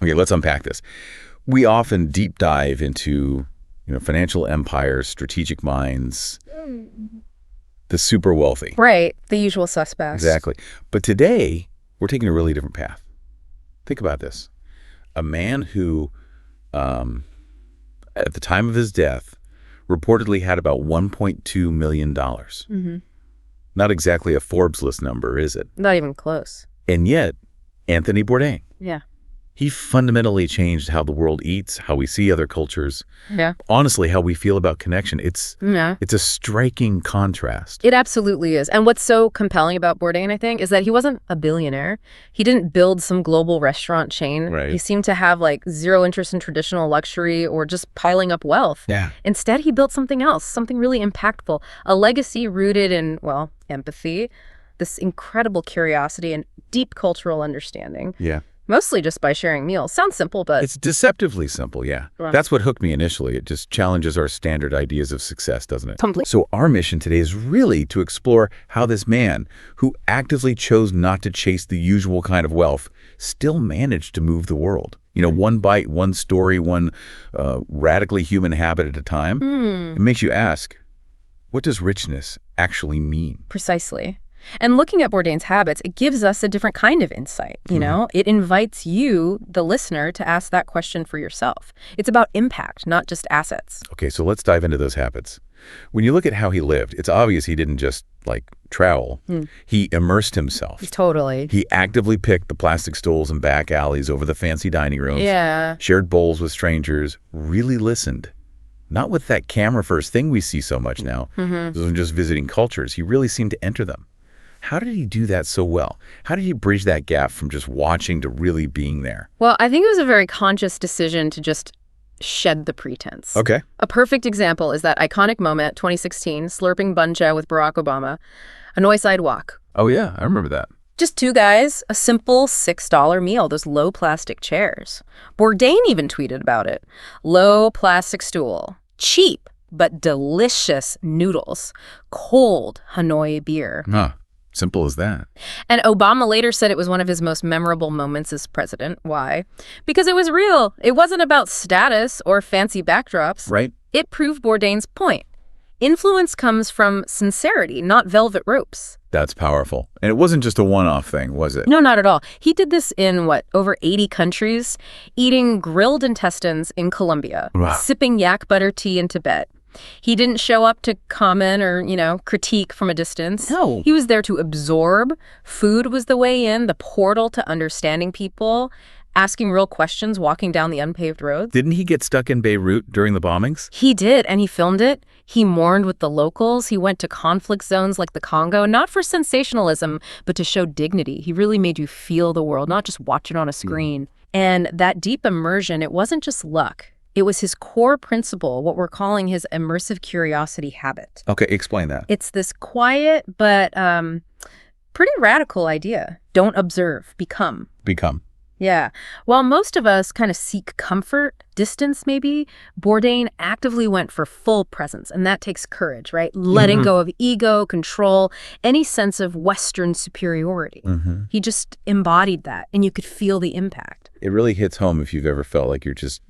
Okay, let's unpack this. We often deep dive into, financial empires, strategic minds, the super wealthy. Right, the usual suspects. Exactly. But today, we're taking a really different path. Think about this. A man who, at the time of his death, reportedly had about $1.2 million. Mm-hmm. Not exactly a Forbes list number, is it? Not even close. And yet, Anthony Bourdain. Yeah. He fundamentally changed how the world eats, how we see other cultures. Yeah. Honestly, how we feel about connection. It's a striking contrast. It absolutely is. And what's so compelling about Bourdain, I think, is that he wasn't a billionaire. He didn't build some global restaurant chain. Right. He seemed to have zero interest in traditional luxury or just piling up wealth. Yeah. Instead, he built something else, something really impactful, a legacy rooted in, empathy, this incredible curiosity and deep cultural understanding. Yeah. Mostly just by sharing meals. Sounds simple, but... It's deceptively simple, yeah. Right. That's what hooked me initially. It just challenges our standard ideas of success, doesn't it? Completely. So our mission today is really to explore how this man, who actively chose not to chase the usual kind of wealth, still managed to move the world. One bite, one story, one radically human habit at a time. It makes you ask, what does richness actually mean? Precisely. And looking at Bourdain's habits, it gives us a different kind of insight, It invites you, the listener, to ask that question for yourself. It's about impact, not just assets. Okay, so let's dive into those habits. When you look at how he lived, it's obvious he didn't just, travel. He immersed himself. Totally. He actively picked the plastic stools and back alleys over the fancy dining rooms. Yeah. Shared bowls with strangers, really listened. Not with that camera-first thing we see so much now. This was just visiting cultures. He really seemed to enter them. How did he do that so well? How did he bridge that gap from just watching to really being there? Well, I think it was a very conscious decision to just shed the pretense. Okay. A perfect example is that iconic moment, 2016, slurping buncha with Barack Obama, Hanoi sidewalk. Oh, yeah, I remember that. Just two guys, a simple $6 meal, those low plastic chairs. Bourdain even tweeted about it. Low plastic stool, cheap but delicious noodles, cold Hanoi beer. Huh. Simple as that. And Obama later said it was one of his most memorable moments as president. Why? Because it was real. It wasn't about status or fancy backdrops. Right. It proved Bourdain's point. Influence comes from sincerity, not velvet ropes. That's powerful. And it wasn't just a one-off thing, was it? No, not at all. He did this in, over 80 countries, eating grilled intestines in Colombia, Wow. sipping yak butter tea in Tibet. He didn't show up to comment or, critique from a distance. No. He was there to absorb. Food was the way in, the portal to understanding people, asking real questions, walking down the unpaved roads. Didn't he get stuck in Beirut during the bombings? He did, and he filmed it. He mourned with the locals. He went to conflict zones like the Congo, not for sensationalism, but to show dignity. He really made you feel the world, not just watch it on a screen. And that deep immersion, it wasn't just luck. It was his core principle, what we're calling his immersive curiosity habit. Okay, explain that. It's this quiet but pretty radical idea. Don't observe, become. Become. Yeah. While most of us kind of seek comfort, distance maybe, Bourdain actively went for full presence, and that takes courage, right? Letting go of ego, control, any sense of Western superiority. He just embodied that, and you could feel the impact. It really hits home if you've ever felt like you're just,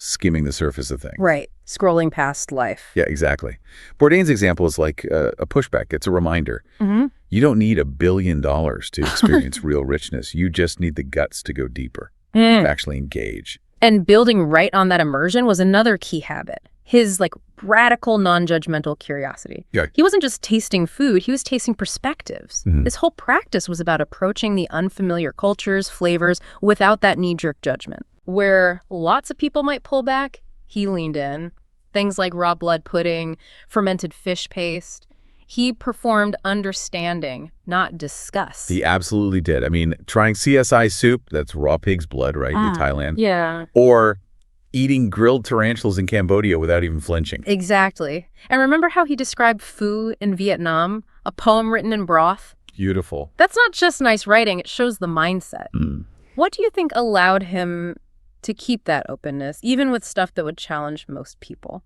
skimming the surface of things. Right. Scrolling past life. Yeah, exactly. Bourdain's example is like a pushback. It's a reminder. You don't need $1 billion to experience real richness. You just need the guts to go deeper, to actually engage. And building right on that immersion was another key habit. His radical non-judgmental curiosity. Yeah. He wasn't just tasting food, he was tasting perspectives. This whole practice was about approaching the unfamiliar cultures, flavors, without that knee-jerk judgment. Where lots of people might pull back, he leaned in. Things like raw blood pudding, fermented fish paste. He performed understanding, not disgust. He absolutely did. I mean, trying CSI soup, that's raw pig's blood, right, in Thailand. Yeah. Or eating grilled tarantulas in Cambodia without even flinching. Exactly. And remember how he described pho in Vietnam, a poem written in broth? Beautiful. That's not just nice writing, it shows the mindset. What do you think allowed him to keep that openness, even with stuff that would challenge most people?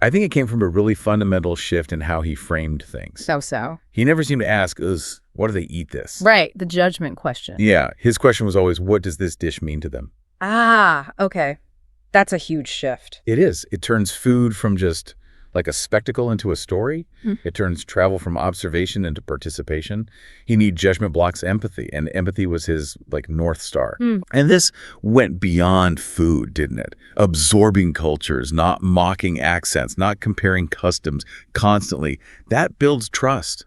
I think it came from a really fundamental shift in how he framed things. So. He never seemed to ask us, what do they eat this? Right, the judgment question. Yeah, his question was always, what does this dish mean to them? Ah, okay. That's a huge shift. It is. It turns food from just like a spectacle into a story. It turns travel from observation into participation. He need judgment blocks empathy, and empathy was his like North Star. And this went beyond food, didn't it? Absorbing cultures, not mocking accents, not comparing customs constantly. That builds trust.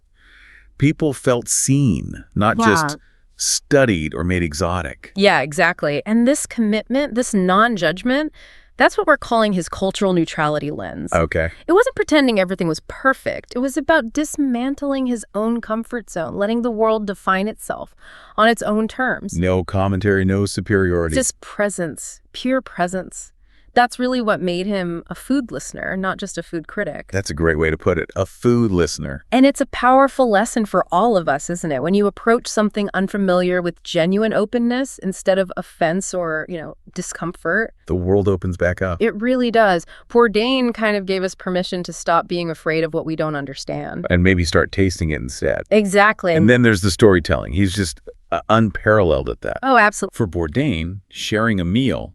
People felt seen, not just studied or made exotic. Yeah, exactly. And this commitment, this non-judgment, that's what we're calling his cultural neutrality lens. Okay. It wasn't pretending everything was perfect. It was about dismantling his own comfort zone, letting the world define itself on its own terms. No commentary, no superiority. Just presence, pure presence. That's really what made him a food listener, not just a food critic. That's a great way to put it. A food listener. And it's a powerful lesson for all of us, isn't it? When you approach something unfamiliar with genuine openness instead of offense or, discomfort. The world opens back up. It really does. Bourdain kind of gave us permission to stop being afraid of what we don't understand. And maybe start tasting it instead. Exactly. And then there's the storytelling. He's just unparalleled at that. Oh, absolutely. For Bourdain, sharing a meal,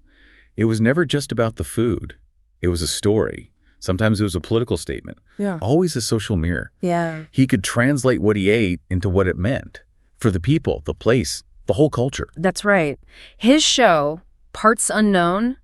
it was never just about the food. It was a story. Sometimes it was a political statement. Yeah. Always a social mirror. Yeah. He could translate what he ate into what it meant for the people, the place, the whole culture. That's right. His show, Parts Unknown,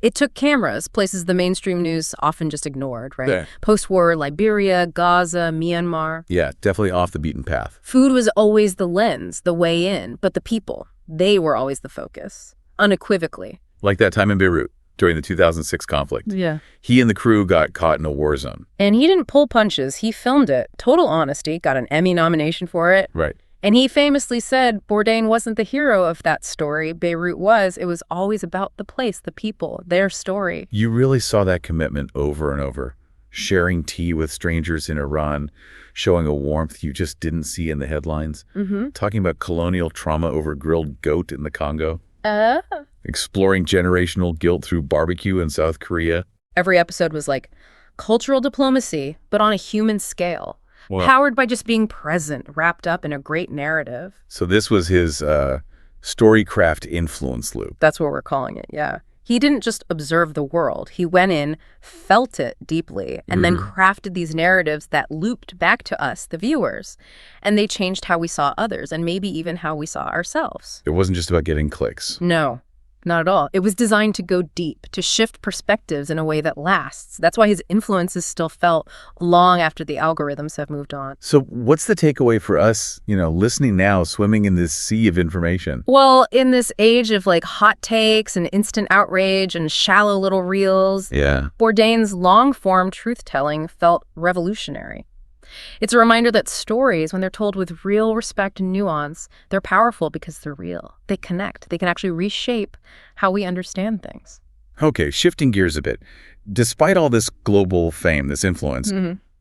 it took cameras, places the mainstream news often just ignored, right? Yeah. Post-war Liberia, Gaza, Myanmar. Yeah, definitely off the beaten path. Food was always the lens, the way in, but the people, they were always the focus, unequivocally. Like that time in Beirut during the 2006 conflict. Yeah. He and the crew got caught in a war zone. And he didn't pull punches. He filmed it. Total honesty. Got an Emmy nomination for it. Right. And he famously said Bourdain wasn't the hero of that story. Beirut was. It was always about the place, the people, their story. You really saw that commitment over and over. Sharing tea with strangers in Iran, showing a warmth you just didn't see in the headlines. Talking about colonial trauma over grilled goat in the Congo. Exploring generational guilt through barbecue in South Korea. Every episode was like cultural diplomacy, but on a human scale. Wow. Powered by just being present, wrapped up in a great narrative. So this was his storycraft influence loop. That's what we're calling it, yeah. He didn't just observe the world. He went in, felt it deeply, and then crafted these narratives that looped back to us, the viewers. And they changed how we saw others and maybe even how we saw ourselves. It wasn't just about getting clicks. No, not at all. It was designed to go deep, to shift perspectives in a way that lasts. That's why his influence is still felt long after the algorithms have moved on. So what's the takeaway for us, listening now, swimming in this sea of information? Well, in this age of hot takes and instant outrage and shallow little reels, Yeah. Bourdain's long-form truth-telling felt revolutionary. It's a reminder that stories, when they're told with real respect and nuance, they're powerful because they're real. They connect. They can actually reshape how we understand things. Okay, shifting gears a bit. Despite all this global fame, this influence,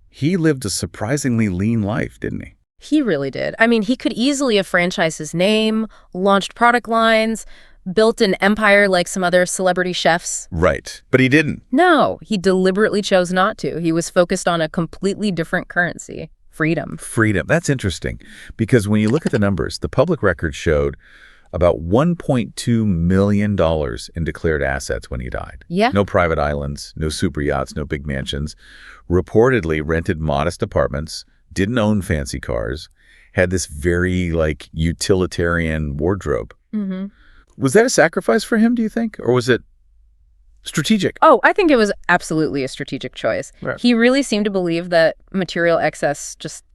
he lived a surprisingly lean life, didn't he? He really did. I mean, he could easily have franchised his name, launched product lines, built an empire like some other celebrity chefs. Right. But he didn't. No, he deliberately chose not to. He was focused on a completely different currency, freedom. Freedom. That's interesting because when you look at the numbers, the public record showed about $1.2 million in declared assets when he died. Yeah. No private islands, no super yachts, no big mansions. Reportedly rented modest apartments, didn't own fancy cars, had this very utilitarian wardrobe. Was that a sacrifice for him, do you think? Or was it strategic? Oh, I think it was absolutely a strategic choice. Right. He really seemed to believe that material excess just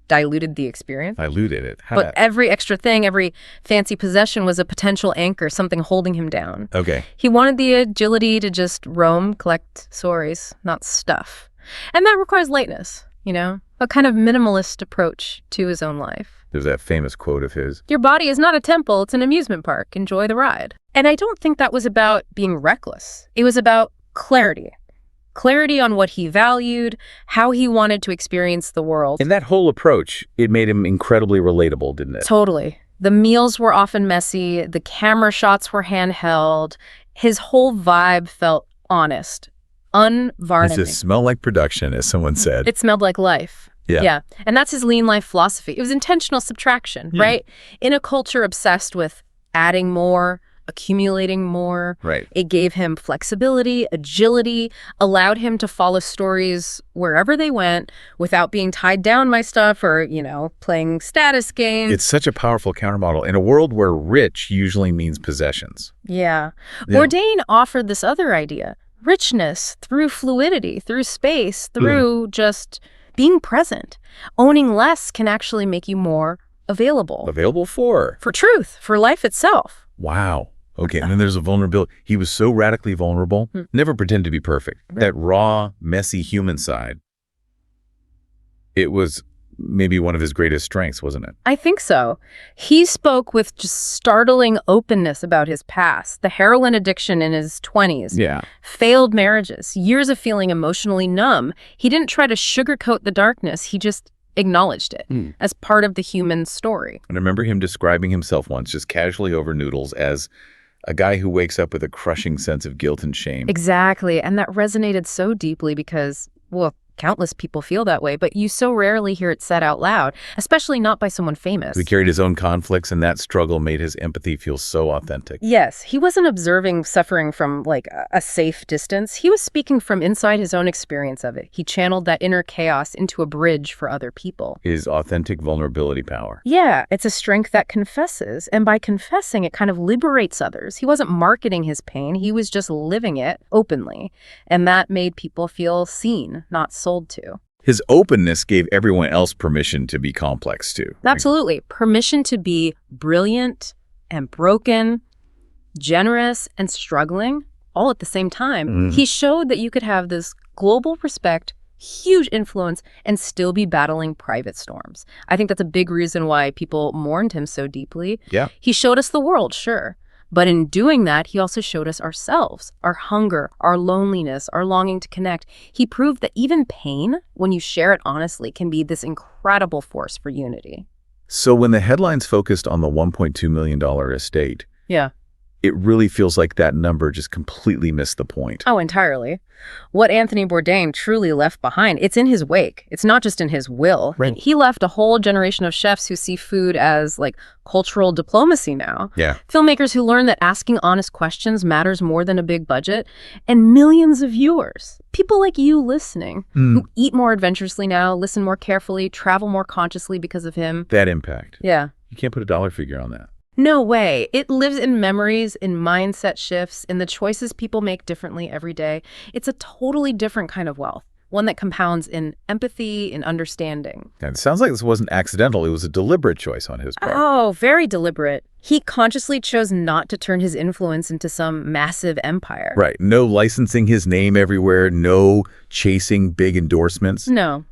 diluted the experience. Diluted it. But every extra thing, every fancy possession was a potential anchor, something holding him down. Okay. He wanted the agility to just roam, collect stories, not stuff. And that requires lightness, a kind of minimalist approach to his own life. There's that famous quote of his. Your body is not a temple, it's an amusement park. Enjoy the ride. And I don't think that was about being reckless. It was about clarity. Clarity on what he valued, how he wanted to experience the world. And that whole approach, it made him incredibly relatable, didn't it? Totally. The meals were often messy. The camera shots were handheld. His whole vibe felt honest, unvarnished. It just smelled like production, as someone said. It smelled like life. Yeah. And that's his lean life philosophy. It was intentional subtraction, right? In a culture obsessed with adding more, accumulating more. Right. It gave him flexibility, agility, allowed him to follow stories wherever they went without being tied down by stuff or, playing status games. It's such a powerful countermodel in a world where rich usually means possessions. Yeah. Bourdain offered this other idea. Richness through fluidity, through space, through just being present. Owning less can actually make you more available. Available for? For truth, for life itself. Wow. Okay, and then there's a vulnerability. He was so radically vulnerable, never pretended to be perfect. Right. That raw, messy human side, it was maybe one of his greatest strengths, wasn't it? I think so. He spoke with just startling openness about his past, the heroin addiction in his 20s, Yeah. failed marriages, years of feeling emotionally numb. He didn't try to sugarcoat the darkness. He just acknowledged it as part of the human story. And I remember him describing himself once, just casually over noodles, as a guy who wakes up with a crushing sense of guilt and shame. Exactly. And that resonated so deeply because, countless people feel that way, but you so rarely hear it said out loud, especially not by someone famous. He carried his own conflicts, and that struggle made his empathy feel so authentic. Yes, he wasn't observing suffering from, a safe distance. He was speaking from inside his own experience of it. He channeled that inner chaos into a bridge for other people. His authentic vulnerability power. Yeah, it's a strength that confesses, and by confessing, it kind of liberates others. He wasn't marketing his pain, he was just living it openly, and that made people feel seen, not sold to. His openness gave everyone else permission to be complex, too. Absolutely. Permission to be brilliant and broken, generous and struggling, all at the same time. He showed that you could have this global respect, huge influence, and still be battling private storms. I think that's a big reason why people mourned him so deeply. Yeah. He showed us the world, sure. But in doing that, he also showed us ourselves, our hunger, our loneliness, our longing to connect. He proved that even pain, when you share it honestly, can be this incredible force for unity. So when the headlines focused on the $1.2 million estate, Yeah. it really feels like that number just completely missed the point. Oh, entirely. What Anthony Bourdain truly left behind, it's in his wake. It's not just in his will. Right. He left a whole generation of chefs who see food as cultural diplomacy now. Yeah. Filmmakers who learn that asking honest questions matters more than a big budget. And millions of viewers, people like you listening, who eat more adventurously now, listen more carefully, travel more consciously because of him. That impact. Yeah. You can't put a dollar figure on that. No way. It lives in memories, in mindset shifts, in the choices people make differently every day. It's a totally different kind of wealth, one that compounds in empathy, in understanding. And it sounds like this wasn't accidental. It was a deliberate choice on his part. Oh, very deliberate. He consciously chose not to turn his influence into some massive empire. Right. No licensing his name everywhere. No chasing big endorsements. No.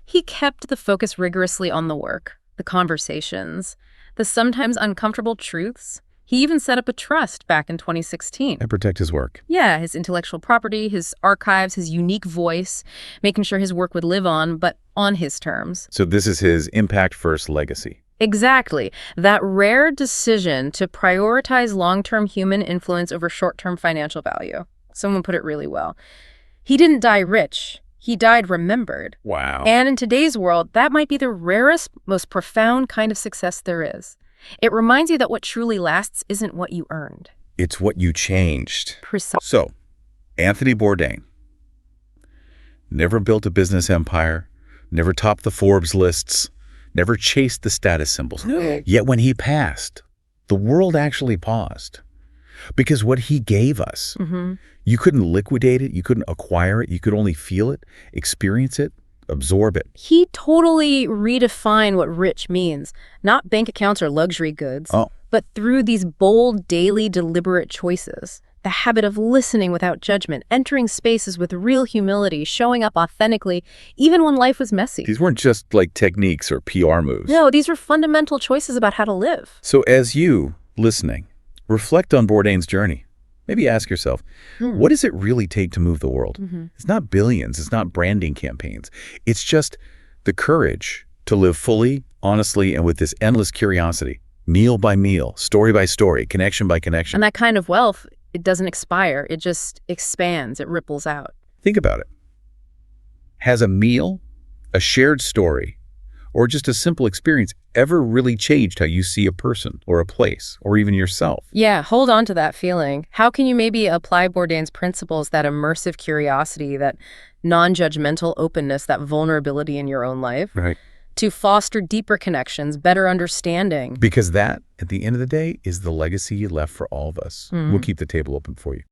He kept the focus rigorously on the work, the conversations, the sometimes uncomfortable truths. He even set up a trust back in 2016. And protect his work. Yeah, his intellectual property, his archives, his unique voice, making sure his work would live on, but on his terms. So this is his impact-first legacy. Exactly. That rare decision to prioritize long-term human influence over short-term financial value. Someone put it really well. He didn't die rich. He died remembered. Wow. And in today's world, that might be the rarest, most profound kind of success there is. It reminds you that what truly lasts isn't what you earned. It's what you changed. Precisely. So, Anthony Bourdain never built a business empire, never topped the Forbes lists, never chased the status symbols. Yet when he passed, the world actually paused. Because what he gave us, you couldn't liquidate it, you couldn't acquire it, you could only feel it, experience it, absorb it. He totally redefined what rich means, not bank accounts or luxury goods, but through these bold, daily, deliberate choices. The habit of listening without judgment, entering spaces with real humility, showing up authentically, even when life was messy. These weren't just like techniques or PR moves. No, these were fundamental choices about how to live. So as you, listening, reflect on Bourdain's journey, maybe ask yourself, what does it really take to move the world? It's not billions, it's not branding campaigns. It's just the courage to live fully, honestly, and with this endless curiosity, meal by meal, story by story, connection by connection. And that kind of wealth, it doesn't expire. It just expands. It ripples out. Think about it. Has a meal, a shared story, or just a simple experience ever really changed how you see a person or a place or even yourself? Yeah, hold on to that feeling. How can you maybe apply Bourdain's principles, that immersive curiosity, that non-judgmental openness, that vulnerability in your own life, Right. to foster deeper connections, better understanding? Because that, at the end of the day, is the legacy you left for all of us. We'll keep the table open for you.